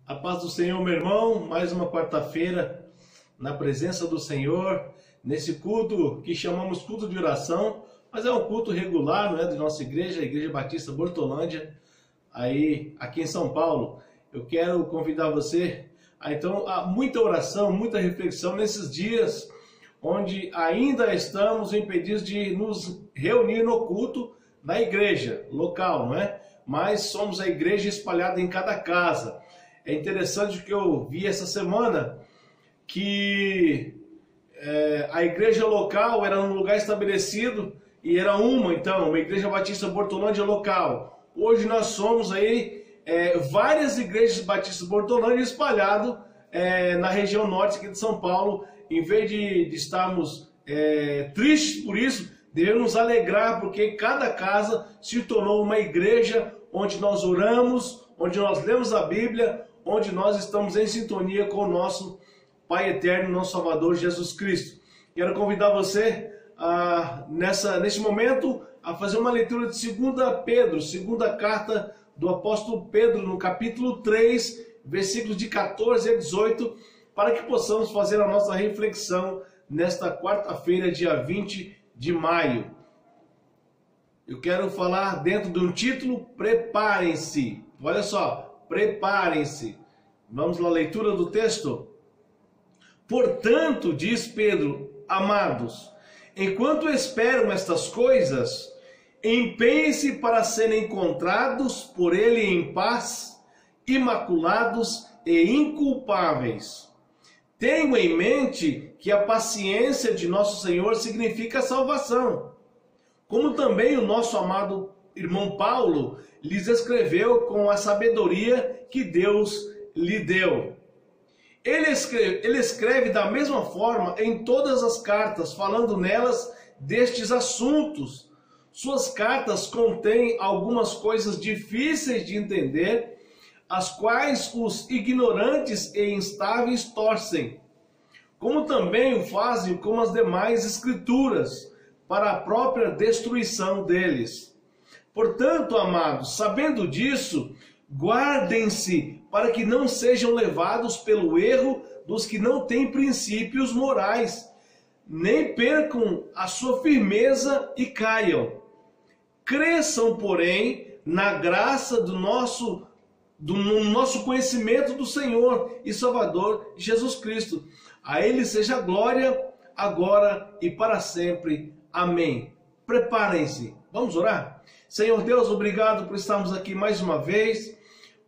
A paz do Senhor, meu irmão, mais uma quarta-feira na presença do Senhor, nesse culto que chamamos culto de oração, mas é um culto regular, não é, da nossa igreja, a Igreja Batista Bortolândia, aqui em São Paulo. Eu quero convidar você a muita oração, muita reflexão nesses dias onde ainda estamos impedidos de nos reunir no culto na igreja local, não é? Mas somos a igreja espalhada em cada casa. É interessante que eu vi essa semana que a igreja local era num lugar estabelecido e era uma igreja batista Bortolândia local. Hoje nós somos várias igrejas batistas Bortolândia espalhadas na região norte aqui de São Paulo. Em vez de estarmos tristes por isso, devemos nos alegrar porque cada casa se tornou uma igreja onde nós oramos, onde nós lemos a Bíblia, onde nós estamos em sintonia com o nosso Pai Eterno, nosso Salvador Jesus Cristo. Quero convidar você nesse momento a fazer uma leitura de 2 Pedro, segunda carta do apóstolo Pedro, no capítulo 3, versículos de 14 a 18, para que possamos fazer a nossa reflexão nesta quarta-feira, dia 20 de maio. Eu quero falar dentro de um título: preparem-se. Olha só, preparem-se. Vamos lá, leitura do texto. Portanto, diz Pedro, amados, enquanto esperam estas coisas, empenhem-se para serem encontrados por ele em paz, imaculados e inculpáveis. Tenham em mente que a paciência de nosso Senhor significa salvação, como também o nosso amado irmão Paulo lhes escreveu com a sabedoria que Deus lhe deu. Ele escreve da mesma forma em todas as cartas, falando nelas destes assuntos. Suas cartas contêm algumas coisas difíceis de entender, as quais os ignorantes e instáveis torcem, como também o fazem com as demais escrituras, para a própria destruição deles. Portanto, amados, sabendo disso, guardem-se para que não sejam levados pelo erro dos que não têm princípios morais, nem percam a sua firmeza e caiam. Cresçam, porém, na graça do nosso conhecimento do Senhor e Salvador Jesus Cristo. A Ele seja a glória, agora e para sempre. Amém. Preparem-se. Vamos orar? Senhor Deus, obrigado por estarmos aqui mais uma vez,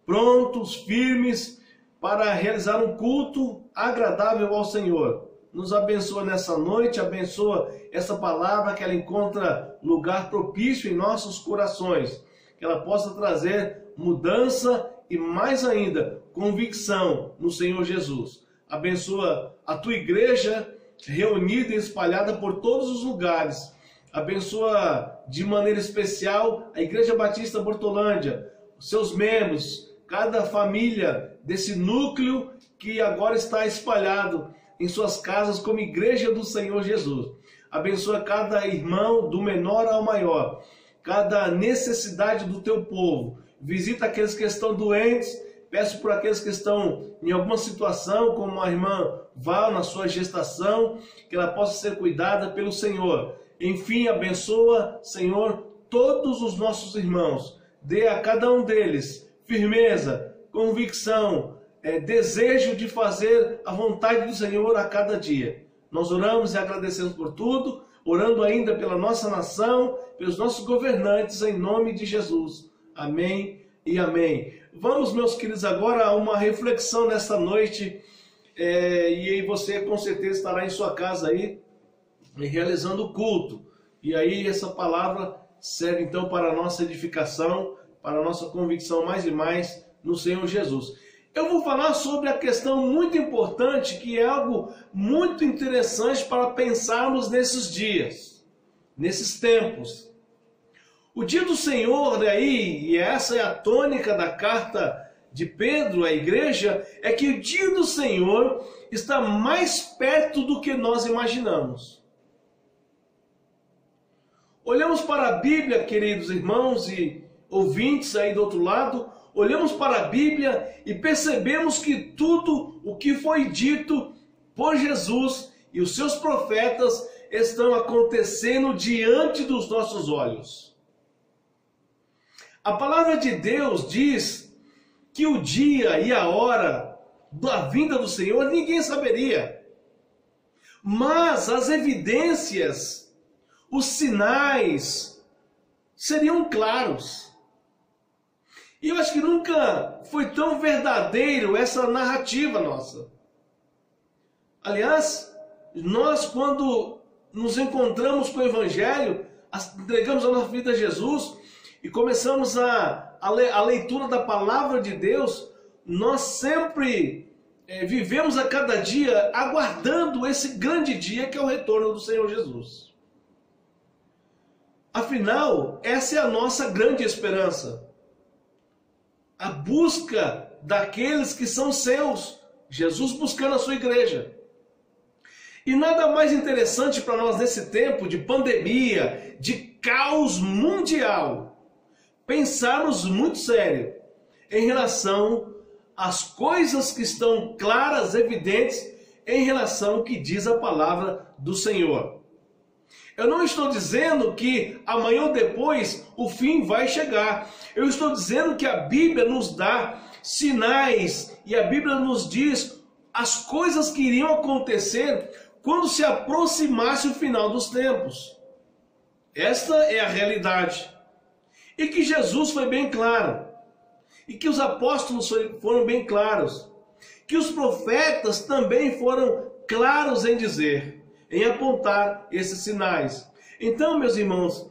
prontos, firmes, para realizar um culto agradável ao Senhor. Nos abençoa nessa noite, abençoa essa palavra, que ela encontra lugar propício em nossos corações, que ela possa trazer mudança e, mais ainda, convicção no Senhor Jesus. Abençoa a tua igreja reunida e espalhada por todos os lugares. Abençoa de maneira especial a Igreja Batista Bortolândia, os seus membros, cada família desse núcleo que agora está espalhado em suas casas como igreja do Senhor Jesus. Abençoa cada irmão, do menor ao maior, cada necessidade do teu povo. Visita aqueles que estão doentes. Peço por aqueles que estão em alguma situação, como a irmã Val na sua gestação, que ela possa ser cuidada pelo Senhor. Enfim, abençoa, Senhor, todos os nossos irmãos. Dê a cada um deles firmeza, convicção, desejo de fazer a vontade do Senhor a cada dia. Nós oramos e agradecemos por tudo, orando ainda pela nossa nação, pelos nossos governantes, em nome de Jesus. Amém e amém. Vamos, meus queridos, agora a uma reflexão nesta noite, e aí você com certeza estará em sua casa aí, realizando o culto. E aí essa palavra serve então para a nossa edificação, para a nossa convicção mais e mais no Senhor Jesus. Eu vou falar sobre a questão muito importante, que é algo muito interessante para pensarmos nesses dias, nesses tempos. O dia do Senhor e essa é a tônica da carta de Pedro à igreja, é que o dia do Senhor está mais perto do que nós imaginamos. Olhamos para a Bíblia, queridos irmãos e ouvintes aí do outro lado, olhamos para a Bíblia e percebemos que tudo o que foi dito por Jesus e os seus profetas estão acontecendo diante dos nossos olhos. A palavra de Deus diz que o dia e a hora da vinda do Senhor ninguém saberia. Mas as evidências, os sinais seriam claros. E eu acho que nunca foi tão verdadeiro essa narrativa nossa. Aliás, nós quando nos encontramos com o Evangelho, entregamos a nossa vida a Jesus e começamos a leitura da palavra de Deus, nós sempre vivemos a cada dia aguardando esse grande dia que é o retorno do Senhor Jesus. Afinal, essa é a nossa grande esperança. A busca daqueles que são seus, Jesus buscando a sua igreja. E nada mais interessante para nós nesse tempo de pandemia, de caos mundial, pensarmos muito sério em relação às coisas que estão claras, evidentes, em relação ao que diz a palavra do Senhor. Eu não estou dizendo que amanhã ou depois o fim vai chegar. Eu estou dizendo que a Bíblia nos dá sinais e a Bíblia nos diz as coisas que iriam acontecer quando se aproximasse o final dos tempos. Esta é a realidade. E que Jesus foi bem claro. E que os apóstolos foram bem claros. Que os profetas também foram claros em dizer, em apontar esses sinais. Então, meus irmãos,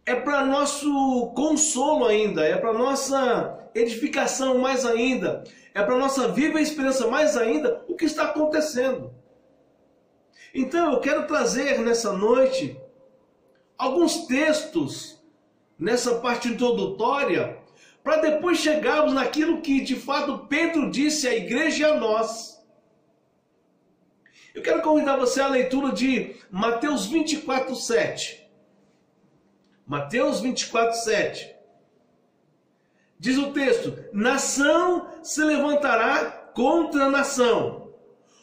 é para nosso consolo ainda, é para nossa edificação mais ainda, é para nossa viva esperança mais ainda o que está acontecendo. Então eu quero trazer nessa noite alguns textos nessa parte introdutória para depois chegarmos naquilo que de fato Pedro disse à igreja e a nós. Eu quero convidar você à leitura de Mateus 24, 7. Mateus 24, 7. Diz o texto: nação se levantará contra nação,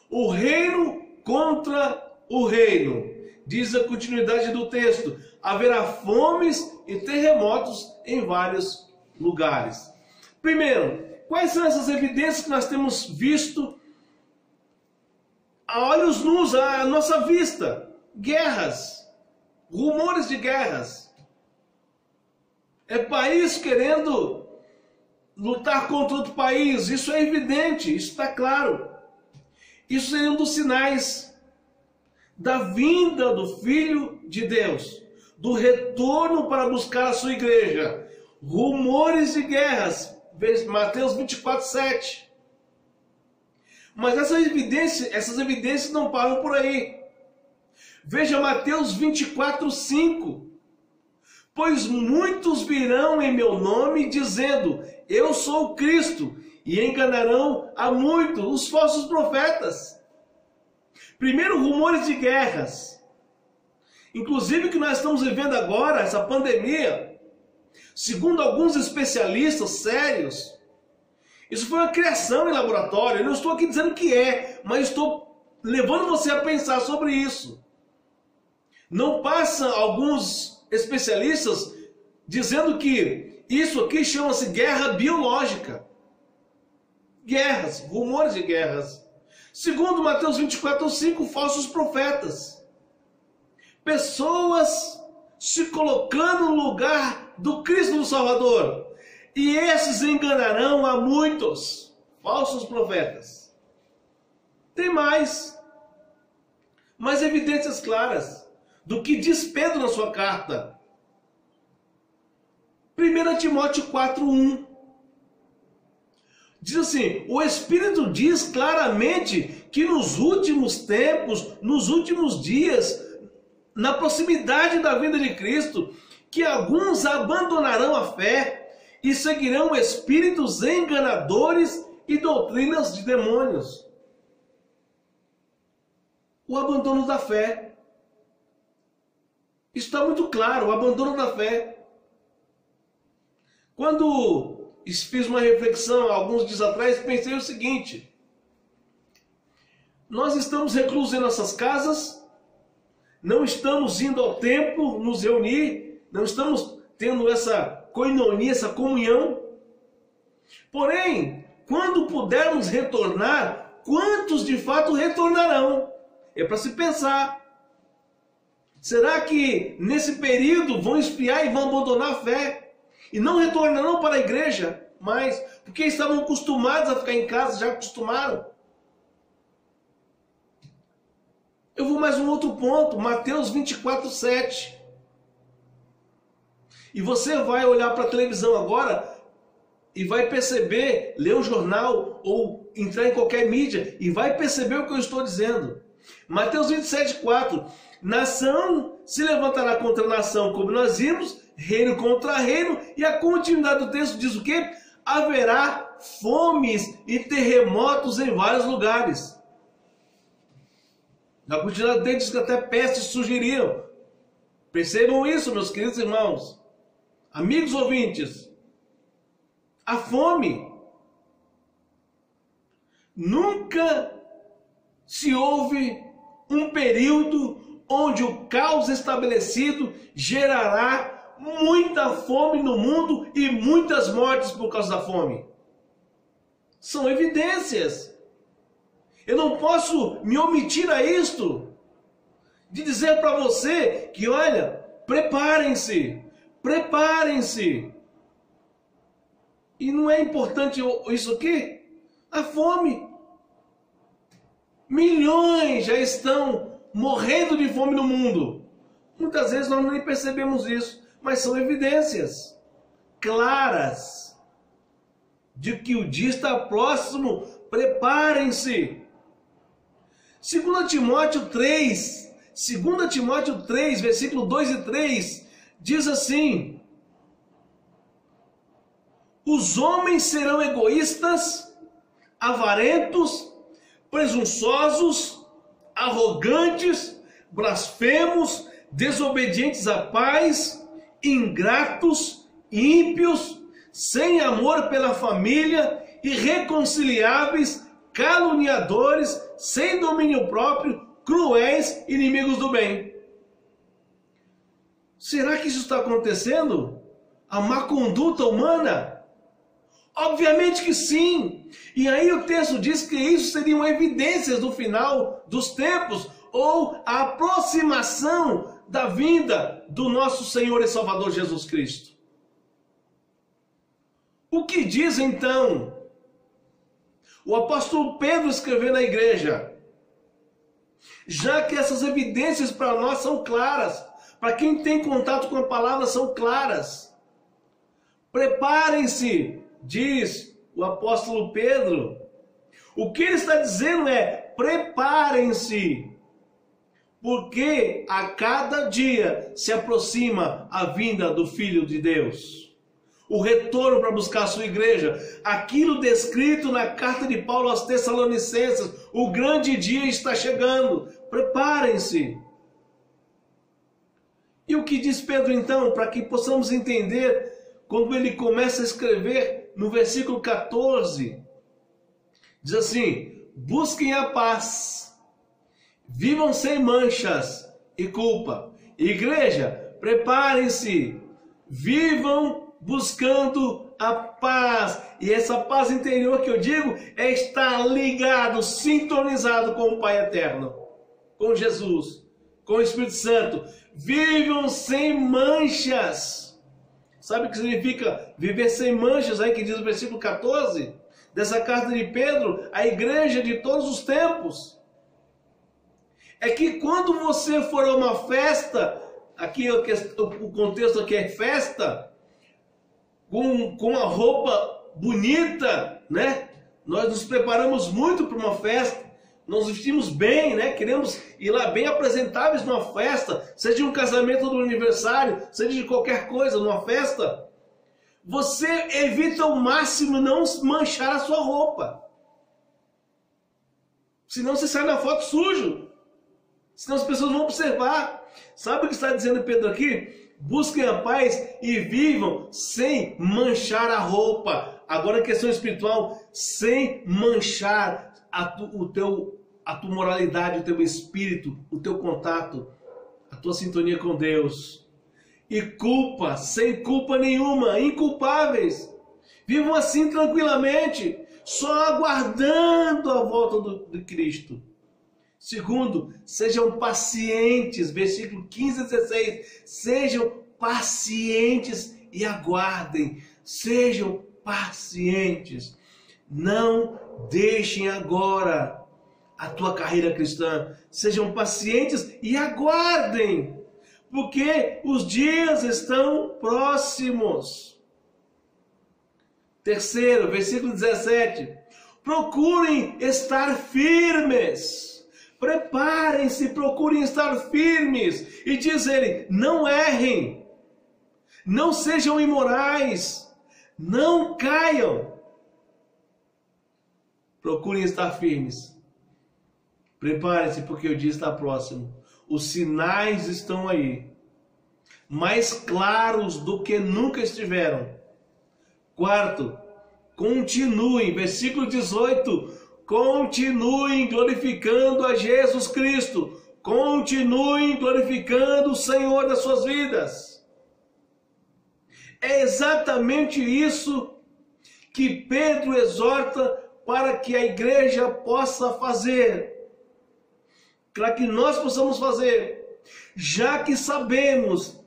o reino contra o reino. Diz a continuidade do texto: haverá fomes e terremotos em vários lugares. Primeiro, quais são essas evidências que nós temos visto a olhos nus, à nossa vista? Guerras, rumores de guerras. É país querendo lutar contra outro país, isso é evidente, isso está claro. Isso seria um dos sinais da vinda do Filho de Deus, do retorno para buscar a sua igreja. Rumores de guerras, Mateus 24, 7. Mas essas evidências não param por aí. Veja Mateus 24, 5. Pois muitos virão em meu nome dizendo, eu sou o Cristo, e enganarão a muitos, os falsos profetas. Primeiro, rumores de guerras. Inclusive o que nós estamos vivendo agora, essa pandemia, segundo alguns especialistas sérios, isso foi uma criação em laboratório. Eu não estou aqui dizendo que é, mas estou levando você a pensar sobre isso. Não passa alguns especialistas dizendo que isso aqui chama-se guerra biológica. Guerras, rumores de guerras. Segundo Mateus 24, 5, falsos profetas. Pessoas se colocando no lugar do Cristo do Salvador. E esses enganarão a muitos. Falsos profetas. Tem mais evidências claras do que diz Pedro na sua carta. 1 Timóteo 4, 1. Diz assim, o Espírito diz claramente que nos últimos tempos, nos últimos dias, na proximidade da vinda de Cristo, que alguns abandonarão a fé e seguirão espíritos enganadores e doutrinas de demônios. O abandono da fé. Está muito claro, o abandono da fé. Quando fiz uma reflexão alguns dias atrás e pensei o seguinte: nós estamos reclusos em nossas casas, não estamos indo ao templo nos reunir, não estamos tendo essa koinonia, essa comunhão. Porém, quando pudermos retornar, quantos de fato retornarão? É para se pensar. Será que nesse período vão esfriar e vão abandonar a fé? E não retornarão para a igreja mais? Porque estavam acostumados a ficar em casa, já acostumaram. Eu vou mais um outro ponto, Mateus 24:7. E você vai olhar para a televisão agora e vai perceber, ler um jornal ou entrar em qualquer mídia e vai perceber o que eu estou dizendo. Mateus 27:4. Nação se levantará contra nação, como nós vimos, reino contra reino, e a continuidade do texto diz o quê? Haverá fomes e terremotos em vários lugares. Na continuidade do texto diz que até pestes surgiriam. Percebam isso, meus queridos irmãos, amigos ouvintes. A fome. Nunca se houve um período onde o caos estabelecido gerará muita fome no mundo e muitas mortes por causa da fome. São evidências. Eu não posso me omitir a isto, de dizer para você que, olha, preparem-se, preparem-se. E não é importante isso aqui? A fome. Milhões já estão morrendo de fome no mundo. Muitas vezes nós nem percebemos isso, mas são evidências claras de que o dia está próximo. Preparem-se. 2 Timóteo 3, versículo 2 e 3, diz assim: os homens serão egoístas, avarentos, presunçosos, arrogantes, blasfemos, desobedientes a pais, ingratos, ímpios, sem amor pela família, irreconciliáveis, caluniadores, sem domínio próprio, cruéis, inimigos do bem. Será que isso está acontecendo? A má conduta humana? Obviamente que sim. E aí o texto diz que isso seriam evidências do final dos tempos, ou a aproximação da vinda do nosso Senhor e Salvador Jesus Cristo. O que diz então o apóstolo Pedro escreveu na igreja? Já que essas evidências para nós são claras, para quem tem contato com a palavra são claras. Preparem-se, diz o apóstolo Pedro. O que ele está dizendo é: preparem-se, porque a cada dia se aproxima a vinda do Filho de Deus. O retorno para buscar a sua igreja. Aquilo descrito na carta de Paulo aos Tessalonicenses. O grande dia está chegando. Preparem-se. E o que diz Pedro então, para que possamos entender, quando ele começa a escrever no versículo 14, diz assim: busquem a paz, vivam sem manchas e culpa. Igreja, preparem-se, vivam buscando a paz. E essa paz interior que eu digo é estar ligado, sintonizado com o Pai Eterno, com Jesus, com o Espírito Santo. Vivam sem manchas. Sabe o que significa viver sem manchas aí, que diz o versículo 14 dessa carta de Pedro, a igreja de todos os tempos? É que quando você for a uma festa, aqui o contexto aqui é festa, com uma roupa bonita, né? Nós nos preparamos muito para uma festa, nós vestimos bem, né? Queremos ir lá bem apresentáveis numa festa, seja de um casamento ou do aniversário, seja de qualquer coisa, numa festa. Você evita ao máximo não manchar a sua roupa. Senão você sai na foto sujo. Senão as pessoas vão observar. Sabe o que está dizendo Pedro aqui? busquem a paz e vivam sem manchar a roupa. Agora a questão espiritual, sem manchar a tua moralidade, o teu espírito, o teu contato, a tua sintonia com Deus. E culpa, sem culpa nenhuma, inculpáveis. Vivam assim tranquilamente, só aguardando a volta de Cristo. Segundo, sejam pacientes, versículo 15 e 16. Sejam pacientes e aguardem. Sejam pacientes. Não deixem agora a tua carreira cristã. Sejam pacientes e aguardem, porque os dias estão próximos. Terceiro, versículo 17. Procurem estar firmes. Preparem-se, procurem estar firmes. E diz ele, não errem. Não sejam imorais. Não caiam. Procurem estar firmes. Preparem-se, porque o dia está próximo. Os sinais estão aí, mais claros do que nunca estiveram. Quarto, continuem, versículo 18, continuem glorificando a Jesus Cristo, continuem glorificando o Senhor das suas vidas. É exatamente isso que Pedro exorta para que a igreja possa fazer, para que nós possamos fazer, já que sabemos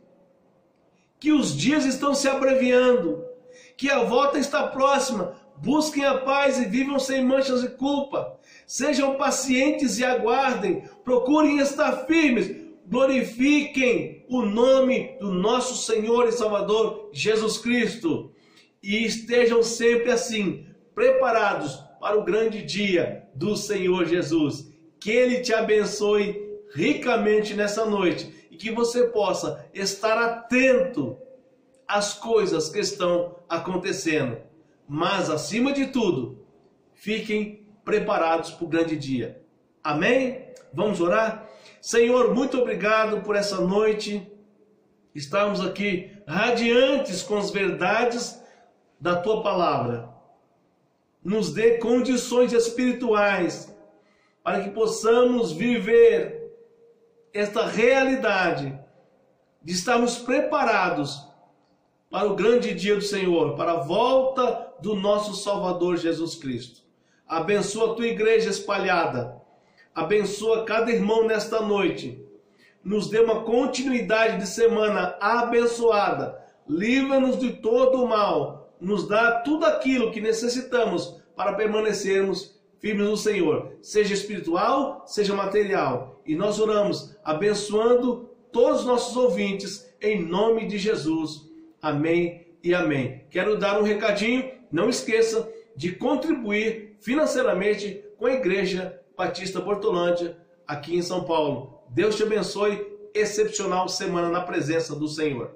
que os dias estão se abreviando, que a volta está próxima. Busquem a paz e vivam sem manchas e culpa. Sejam pacientes e aguardem. Procurem estar firmes. Glorifiquem o nome do nosso Senhor e Salvador Jesus Cristo. E estejam sempre assim, preparados para o grande dia do Senhor Jesus. Que Ele te abençoe ricamente nessa noite e que você possa estar atento às coisas que estão acontecendo. Mas, acima de tudo, fiquem preparados para o grande dia. Amém? Vamos orar? Senhor, muito obrigado por essa noite. Estamos aqui radiantes com as verdades da Tua Palavra. Nos dê condições espirituais para que possamos viver esta realidade de estarmos preparados para o grande dia do Senhor, para a volta do nosso Salvador Jesus Cristo. Abençoa a tua igreja espalhada. Abençoa cada irmão nesta noite. Nos dê uma continuidade de semana abençoada. Livra-nos de todo o mal. Nos dá tudo aquilo que necessitamos para permanecermos firmes no Senhor. Seja espiritual, seja material. E nós oramos abençoando todos os nossos ouvintes em nome de Jesus. Amém e amém. Quero dar um recadinho. Não esqueça de contribuir financeiramente com a Igreja Batista Portolândia, aqui em São Paulo. Deus te abençoe. Excepcional semana na presença do Senhor.